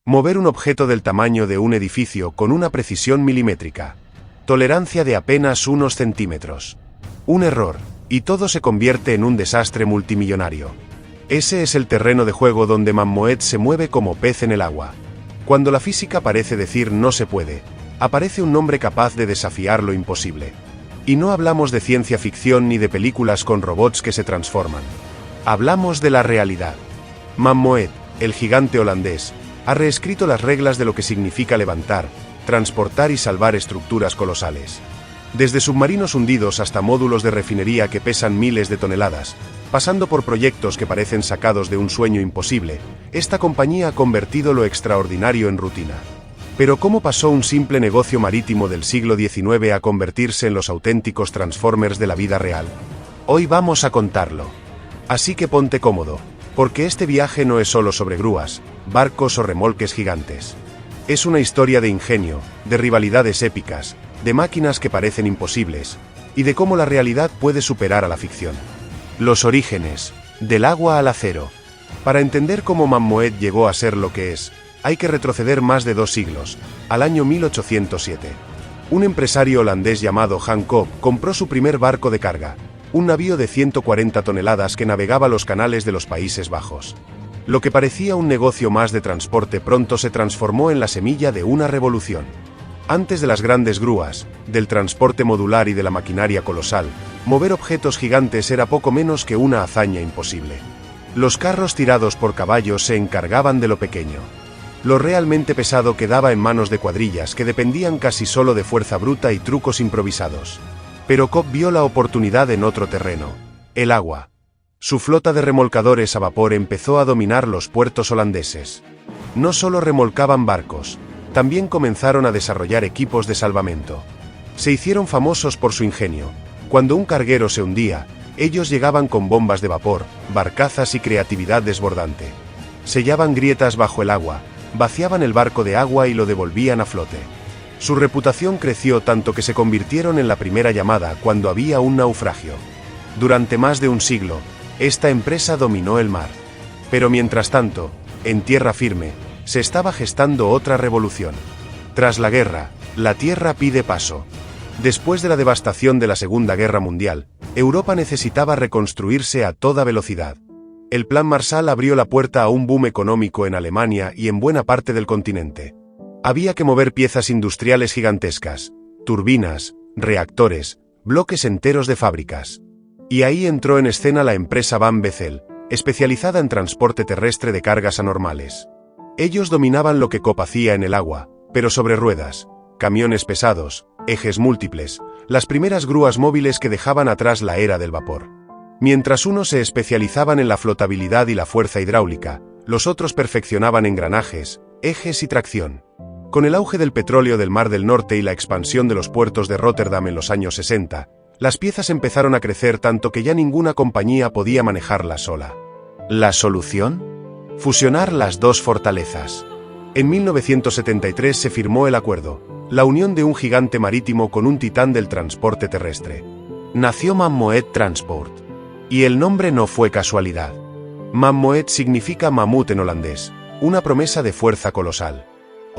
Mover un objeto del tamaño de un edificio con una precisión milimétrica. Tolerancia de apenas unos centímetros. Un error, y todo se convierte en un desastre multimillonario. Ese es el terreno de juego donde Mammoet se mueve como pez en el agua. Cuando la física parece decir no se puede, aparece un nombre capaz de desafiar lo imposible. Y no hablamos de ciencia ficción ni de películas con robots que se transforman. Hablamos de la realidad. Mammoet, el gigante holandés, ha reescrito las reglas de lo que significa levantar, transportar y salvar estructuras colosales. Desde submarinos hundidos hasta módulos de refinería que pesan miles de toneladas, pasando por proyectos que parecen sacados de un sueño imposible, esta compañía ha convertido lo extraordinario en rutina. Pero ¿cómo pasó un simple negocio marítimo del siglo XIX a convertirse en los auténticos Transformers de la vida real? Hoy vamos a contarlo. Así que ponte cómodo, porque este viaje no es solo sobre grúas, barcos o remolques gigantes. Es una historia de ingenio, de rivalidades épicas, de máquinas que parecen imposibles, y de cómo la realidad puede superar a la ficción. Los orígenes, del agua al acero. Para entender cómo Mammoet llegó a ser lo que es, hay que retroceder más de 2 siglos, al año 1807. Un empresario holandés llamado Han Koop compró su primer barco de carga, un navío de 140 toneladas que navegaba los canales de los Países Bajos. Lo que parecía un negocio más de transporte pronto se transformó en la semilla de una revolución. Antes de las grandes grúas, del transporte modular y de la maquinaria colosal, mover objetos gigantes era poco menos que una hazaña imposible. Los carros tirados por caballos se encargaban de lo pequeño. Lo realmente pesado quedaba en manos de cuadrillas que dependían casi solo de fuerza bruta y trucos improvisados. Pero Koop vio la oportunidad en otro terreno, el agua. Su flota de remolcadores a vapor empezó a dominar los puertos holandeses. No solo remolcaban barcos, también comenzaron a desarrollar equipos de salvamento. Se hicieron famosos por su ingenio. Cuando un carguero se hundía, ellos llegaban con bombas de vapor, barcazas y creatividad desbordante. Sellaban grietas bajo el agua, vaciaban el barco de agua y lo devolvían a flote. Su reputación creció tanto que se convirtieron en la primera llamada cuando había un naufragio. Durante más de un siglo, esta empresa dominó el mar. Pero mientras tanto, en tierra firme, se estaba gestando otra revolución. Tras la guerra, la tierra pide paso. Después de la devastación de la Segunda Guerra Mundial, Europa necesitaba reconstruirse a toda velocidad. El Plan Marshall abrió la puerta a un boom económico en Alemania y en buena parte del continente. Había que mover piezas industriales gigantescas, turbinas, reactores, bloques enteros de fábricas. Y ahí entró en escena la empresa Van Bessel, especializada en transporte terrestre de cargas anormales. Ellos dominaban lo que Koop hacía en el agua, pero sobre ruedas, camiones pesados, ejes múltiples, las primeras grúas móviles que dejaban atrás la era del vapor. Mientras unos se especializaban en la flotabilidad y la fuerza hidráulica, los otros perfeccionaban engranajes, ejes y tracción. Con el auge del petróleo del Mar del Norte y la expansión de los puertos de Róterdam en los años 60, las piezas empezaron a crecer tanto que ya ninguna compañía podía manejarlas sola. ¿La solución? Fusionar las dos fortalezas. En 1973 se firmó el acuerdo, la unión de un gigante marítimo con un titán del transporte terrestre. Nació Mammoet Transport. Y el nombre no fue casualidad. Mammoet significa mamut en holandés, una promesa de fuerza colosal.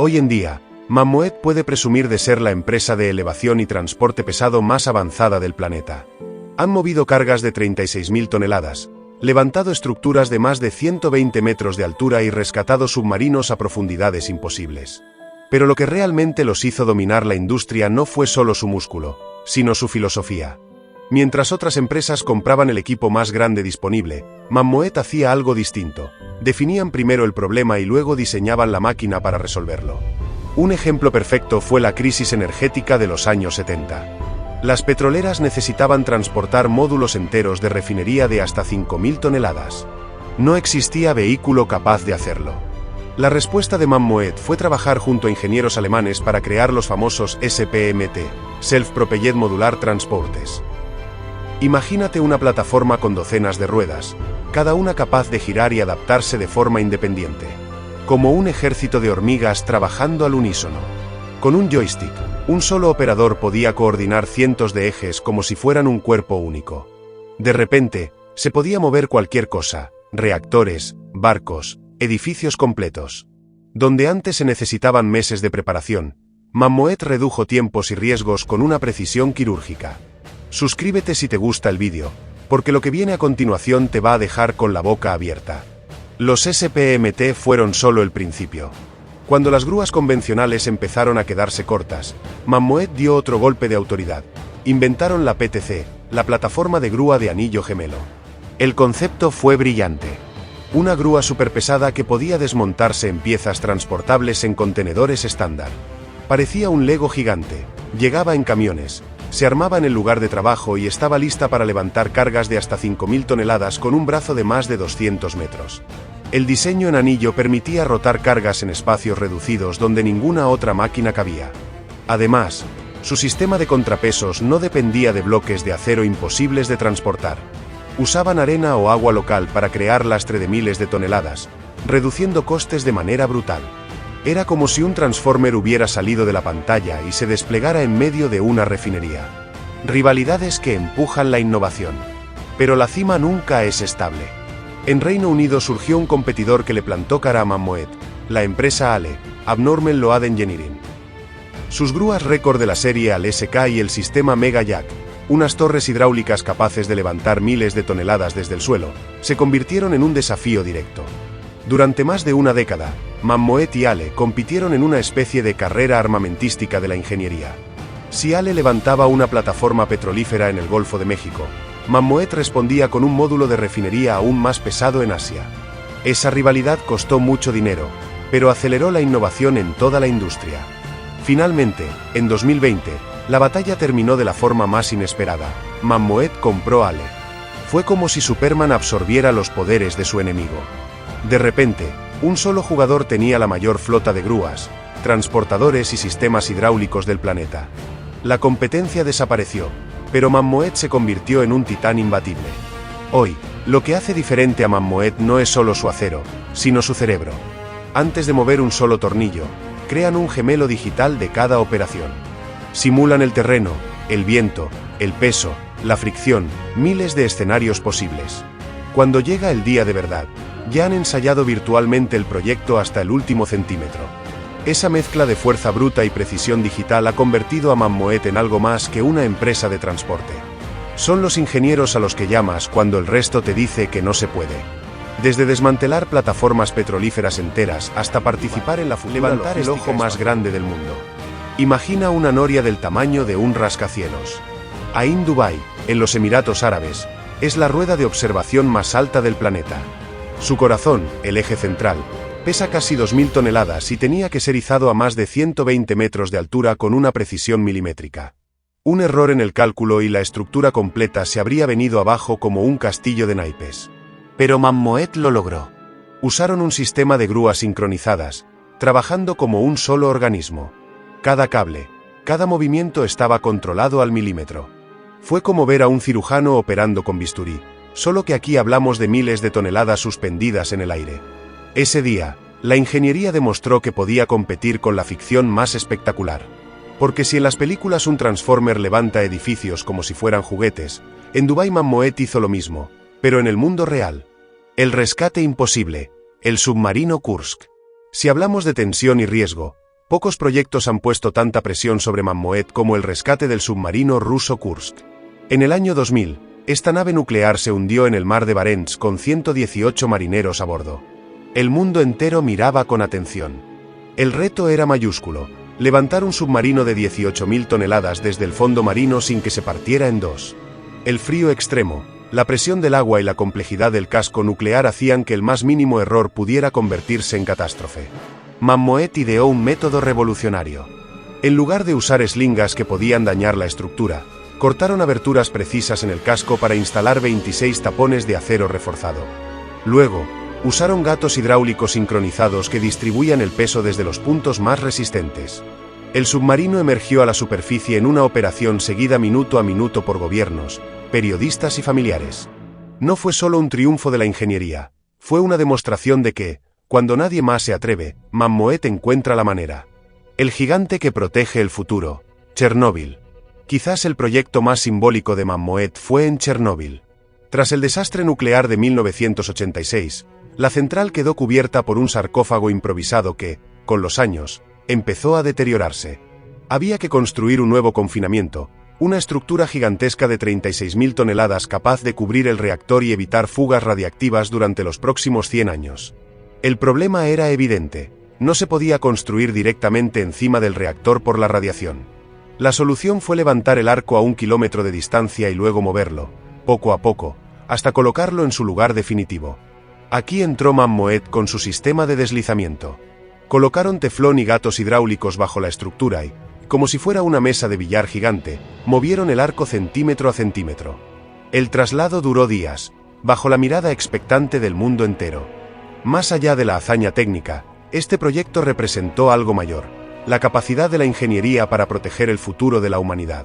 Hoy en día, Mammoet puede presumir de ser la empresa de elevación y transporte pesado más avanzada del planeta. Han movido cargas de 36.000 toneladas, levantado estructuras de más de 120 metros de altura y rescatado submarinos a profundidades imposibles. Pero lo que realmente los hizo dominar la industria no fue solo su músculo, sino su filosofía. Mientras otras empresas compraban el equipo más grande disponible, Mammoet hacía algo distinto. Definían primero el problema y luego diseñaban la máquina para resolverlo. Un ejemplo perfecto fue la crisis energética de los años 70. Las petroleras necesitaban transportar módulos enteros de refinería de hasta 5.000 toneladas. No existía vehículo capaz de hacerlo. La respuesta de Mammoet fue trabajar junto a ingenieros alemanes para crear los famosos SPMT, Self-Propelled Modular Transportes. Imagínate una plataforma con docenas de ruedas, cada una capaz de girar y adaptarse de forma independiente. Como un ejército de hormigas trabajando al unísono. Con un joystick, un solo operador podía coordinar cientos de ejes como si fueran un cuerpo único. De repente, se podía mover cualquier cosa, reactores, barcos, edificios completos. Donde antes se necesitaban meses de preparación, Mammoet redujo tiempos y riesgos con una precisión quirúrgica. Suscríbete si te gusta el vídeo, porque lo que viene a continuación te va a dejar con la boca abierta. Los SPMT fueron solo el principio. Cuando las grúas convencionales empezaron a quedarse cortas, Mammoet dio otro golpe de autoridad. Inventaron la PTC, la plataforma de grúa de anillo gemelo. El concepto fue brillante. Una grúa superpesada que podía desmontarse en piezas transportables en contenedores estándar. Parecía un Lego gigante, llegaba en camiones, se armaba en el lugar de trabajo y estaba lista para levantar cargas de hasta 5.000 toneladas con un brazo de más de 200 metros. El diseño en anillo permitía rotar cargas en espacios reducidos donde ninguna otra máquina cabía. Además, su sistema de contrapesos no dependía de bloques de acero imposibles de transportar. Usaban arena o agua local para crear lastre de miles de toneladas, reduciendo costes de manera brutal. Era como si un transformer hubiera salido de la pantalla y se desplegara en medio de una refinería. Rivalidades que empujan la innovación. Pero la cima nunca es estable. En Reino Unido surgió un competidor que le plantó cara a Mammoet, la empresa ALE, Abnormal Load Engineering. Sus grúas récord de la serie ALE-SK y el sistema Mega Jack, unas torres hidráulicas capaces de levantar miles de toneladas desde el suelo, se convirtieron en un desafío directo. Durante más de una década, Mammoet y ALE compitieron en una especie de carrera armamentística de la ingeniería. Si ALE levantaba una plataforma petrolífera en el Golfo de México, Mammoet respondía con un módulo de refinería aún más pesado en Asia. Esa rivalidad costó mucho dinero, pero aceleró la innovación en toda la industria. Finalmente, en 2020, la batalla terminó de la forma más inesperada. Mammoet compró ALE. Fue como si Superman absorbiera los poderes de su enemigo. De repente, un solo jugador tenía la mayor flota de grúas, transportadores y sistemas hidráulicos del planeta. La competencia desapareció, pero Mammoet se convirtió en un titán imbatible. Hoy, lo que hace diferente a Mammoet no es solo su acero, sino su cerebro. Antes de mover un solo tornillo, crean un gemelo digital de cada operación. Simulan el terreno, el viento, el peso, la fricción, miles de escenarios posibles. Cuando llega el día de verdad, ya han ensayado virtualmente el proyecto hasta el último centímetro. Esa mezcla de fuerza bruta y precisión digital ha convertido a Mammoet en algo más que una empresa de transporte. Son los ingenieros a los que llamas cuando el resto te dice que no se puede. Desde desmantelar plataformas petrolíferas enteras hasta participar en la levantar el ojo más grande del mundo. Imagina una noria del tamaño de un rascacielos. Ain Dubai, en los Emiratos Árabes, es la rueda de observación más alta del planeta. Su corazón, el eje central, pesa casi 2.000 toneladas y tenía que ser izado a más de 120 metros de altura con una precisión milimétrica. Un error en el cálculo y la estructura completa se habría venido abajo como un castillo de naipes. Pero Mammoet lo logró. Usaron un sistema de grúas sincronizadas, trabajando como un solo organismo. Cada cable, cada movimiento estaba controlado al milímetro. Fue como ver a un cirujano operando con bisturí, solo que aquí hablamos de miles de toneladas suspendidas en el aire. Ese día, la ingeniería demostró que podía competir con la ficción más espectacular. Porque si en las películas un transformer levanta edificios como si fueran juguetes, en Dubái Mammoet hizo lo mismo, pero en el mundo real. El rescate imposible, el submarino Kursk. Si hablamos de tensión y riesgo, pocos proyectos han puesto tanta presión sobre Mammoet como el rescate del submarino ruso Kursk. En el año 2000, esta nave nuclear se hundió en el mar de Barents con 118 marineros a bordo. El mundo entero miraba con atención. El reto era mayúsculo: levantar un submarino de 18.000 toneladas desde el fondo marino sin que se partiera en dos. El frío extremo, la presión del agua y la complejidad del casco nuclear hacían que el más mínimo error pudiera convertirse en catástrofe. Mammoet ideó un método revolucionario. En lugar de usar eslingas que podían dañar la estructura, cortaron aberturas precisas en el casco para instalar 26 tapones de acero reforzado. Luego, usaron gatos hidráulicos sincronizados que distribuían el peso desde los puntos más resistentes. El submarino emergió a la superficie en una operación seguida minuto a minuto por gobiernos, periodistas y familiares. No fue solo un triunfo de la ingeniería, fue una demostración de que, cuando nadie más se atreve, Mammoet encuentra la manera. El gigante que protege el futuro, Chernóbil. Quizás el proyecto más simbólico de Mammoet fue en Chernóbil. Tras el desastre nuclear de 1986, La central quedó cubierta por un sarcófago improvisado que, con los años, empezó a deteriorarse. Había que construir un nuevo confinamiento, una estructura gigantesca de 36.000 toneladas capaz de cubrir el reactor y evitar fugas radiactivas durante los próximos 100 años. El problema era evidente: no se podía construir directamente encima del reactor por la radiación. La solución fue levantar el arco a 1 kilómetro de distancia y luego moverlo, poco a poco, hasta colocarlo en su lugar definitivo. Aquí entró Mammoet con su sistema de deslizamiento. Colocaron teflón y gatos hidráulicos bajo la estructura y, como si fuera una mesa de billar gigante, movieron el arco centímetro a centímetro. El traslado duró días, bajo la mirada expectante del mundo entero. Más allá de la hazaña técnica, este proyecto representó algo mayor: la capacidad de la ingeniería para proteger el futuro de la humanidad.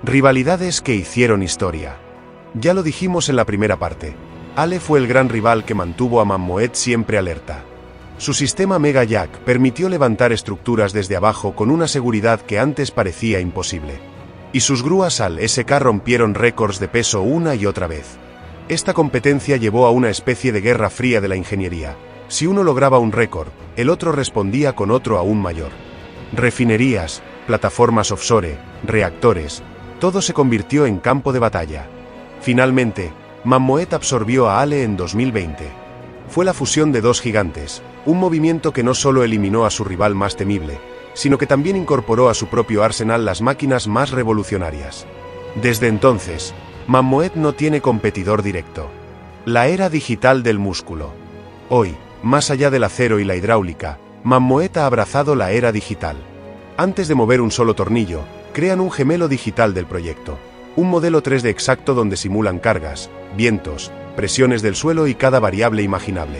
Rivalidades que hicieron historia. Ya lo dijimos en la primera parte, Ale fue el gran rival que mantuvo a Mammoet siempre alerta. Su sistema Mega Jack permitió levantar estructuras desde abajo con una seguridad que antes parecía imposible. Y sus grúas al SK rompieron récords de peso una y otra vez. Esta competencia llevó a una especie de guerra fría de la ingeniería. Si uno lograba un récord, el otro respondía con otro aún mayor. Refinerías, plataformas offshore, reactores, todo se convirtió en campo de batalla. Finalmente, Mammoet absorbió a Ale en 2020. Fue la fusión de dos gigantes, un movimiento que no solo eliminó a su rival más temible, sino que también incorporó a su propio arsenal las máquinas más revolucionarias. Desde entonces, Mammoet no tiene competidor directo. La era digital del músculo. Hoy, más allá del acero y la hidráulica, Mammoet ha abrazado la era digital. Antes de mover un solo tornillo, crean un gemelo digital del proyecto. Un modelo 3D exacto donde simulan cargas, vientos, presiones del suelo y cada variable imaginable.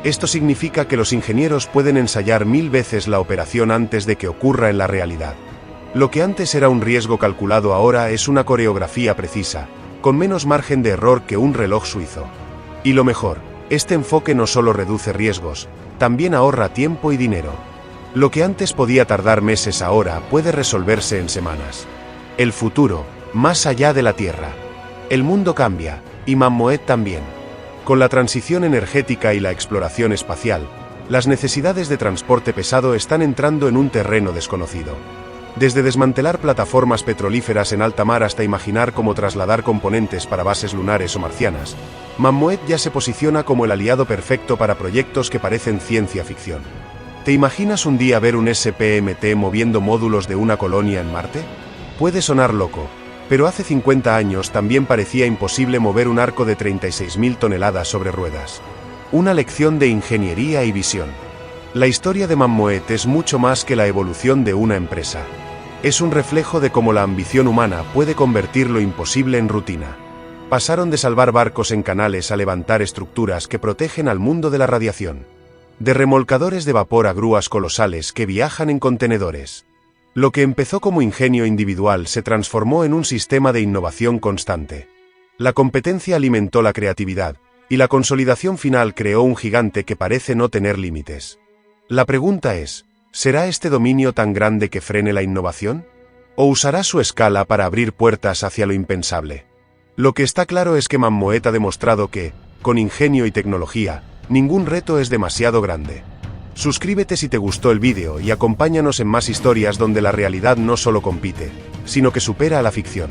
Esto significa que los ingenieros pueden ensayar 1000 veces la operación antes de que ocurra en la realidad. Lo que antes era un riesgo calculado ahora es una coreografía precisa, con menos margen de error que un reloj suizo. Y lo mejor, este enfoque no solo reduce riesgos, también ahorra tiempo y dinero. Lo que antes podía tardar meses ahora puede resolverse en semanas. El futuro, más allá de la Tierra. El mundo cambia, y Mammoet también. Con la transición energética y la exploración espacial, las necesidades de transporte pesado están entrando en un terreno desconocido. Desde desmantelar plataformas petrolíferas en alta mar hasta imaginar cómo trasladar componentes para bases lunares o marcianas, Mammoet ya se posiciona como el aliado perfecto para proyectos que parecen ciencia ficción. ¿Te imaginas un día ver un SPMT moviendo módulos de una colonia en Marte? Puede sonar loco, pero hace 50 años también parecía imposible mover un arco de 36.000 toneladas sobre ruedas. Una lección de ingeniería y visión. La historia de Mammoet es mucho más que la evolución de una empresa. Es un reflejo de cómo la ambición humana puede convertir lo imposible en rutina. Pasaron de salvar barcos en canales a levantar estructuras que protegen al mundo de la radiación. De remolcadores de vapor a grúas colosales que viajan en contenedores. Lo que empezó como ingenio individual se transformó en un sistema de innovación constante. La competencia alimentó la creatividad, y la consolidación final creó un gigante que parece no tener límites. La pregunta es, ¿será este dominio tan grande que frene la innovación? ¿O usará su escala para abrir puertas hacia lo impensable? Lo que está claro es que Mammoet ha demostrado que, con ingenio y tecnología, ningún reto es demasiado grande. Suscríbete si te gustó el vídeo y acompáñanos en más historias donde la realidad no solo compite, sino que supera a la ficción.